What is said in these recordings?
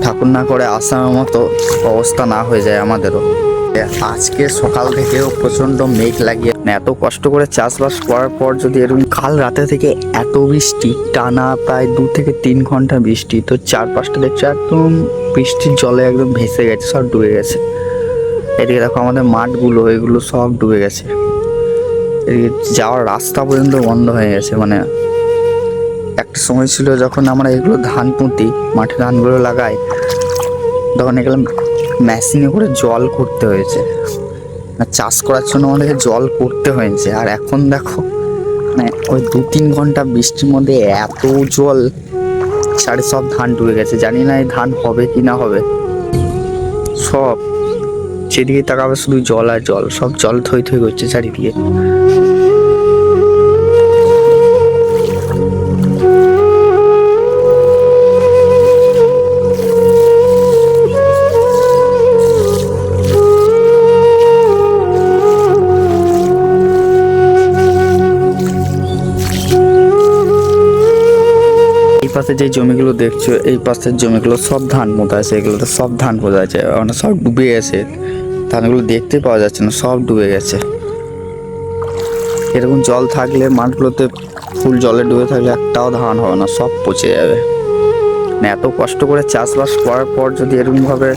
ঠাকুর না করে আসার মতো অবস্থা না হয়ে যায় আমাদেরও। আজকে সকাল থেকেও প্রচন্ড মেঘ লাগিয়ে এত কষ্ট করে চাষবাস করার পর যদি এরকম কাল রাতে থেকে এত বৃষ্টি, টানা প্রায় 2 থেকে 3 ঘন্টা বৃষ্টি, তো চারপাশটা দেখছো একদম বৃষ্টির জলে একদম ভেসে গেছে, সব ডুবে গেছে। এদিকে দেখো আমাদের মাঠগুলো, এগুলো সব ডুবে গেছে। এদিকে যাওয়ার রাস্তা পর্যন্ত বন্ধ হয়ে গেছে। মানে একটা সময় ছিল যখন আমরা এগুলো ধান পুঁতি, মাঠে ধানগুলো লাগাই, তখন এগুলো মেশিনে করে জল করতে হয়েছে, চাষ করার জন্য আমাদেরকে জল করতে হয়েছে। আর এখন দেখো মানে ওই 2-3 ঘন্টা বৃষ্টির মধ্যে এত জল, সব ধান ডুবে গেছে। জানি না এই ধান হবে কি না হবে। সব যেদিকে তাকাবে শুধু জল আর জল, সব জল থই থই করছে চারিদিকে। এই পাশে যে জমিগুলো দেখছো, এই পাশের জমিগুলো সব ধান পোঁতা আছে, এগুলোতে সব ধান পোঁতা আছে, মানে সব ডুবে গেছে। ধানগুলো দেখতে পাওয়া যাচ্ছে না, সব ডুবে গেছে। এরকম জল থাকলে মাঠগুলোতে ফুল জলে ডুবে থাকলে একটাও ধান হবে না, সব পচে যাবে। মানে এত কষ্ট করে চাষবাস করার পর যদি এরকমভাবে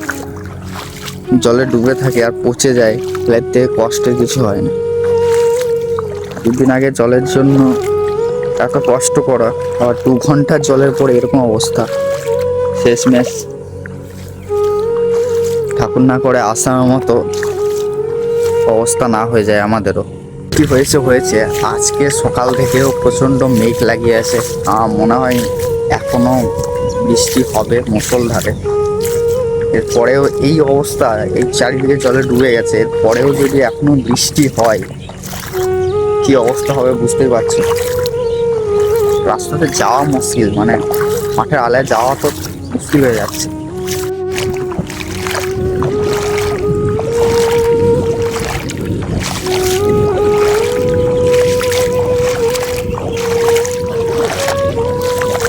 জলে ডুবে থাকে আর পচে যায়, তাহলে এর থেকে কষ্টের কিছু হয় না। 2 দিন আগে জলের জন্য এত কষ্ট করা, আর 2 ঘন্টা জলের পরে এরকম অবস্থা, শেষমেশ ঠাকুর না করে আসার মতো অবস্থা না হয়ে যায় আমাদেরও। কি হয়েছে হয়েছে, আজকে সকাল থেকেও প্রচণ্ড মেঘ লাগিয়ে আছে। মনে হয় এখনো বৃষ্টি হবে মুষলধারে। এরপরেও এই অবস্থা, এই চারিদিকে জলে ডুবে গেছে, এরপরেও যদি এখনো বৃষ্টি হয়, কি অবস্থা হবে বুঝতেই পারছি। রাস্তাতে যাওয়া মুশকিল, মানে মাঠের আলায় যাওয়া তো মুশকিল হয়ে যাচ্ছে।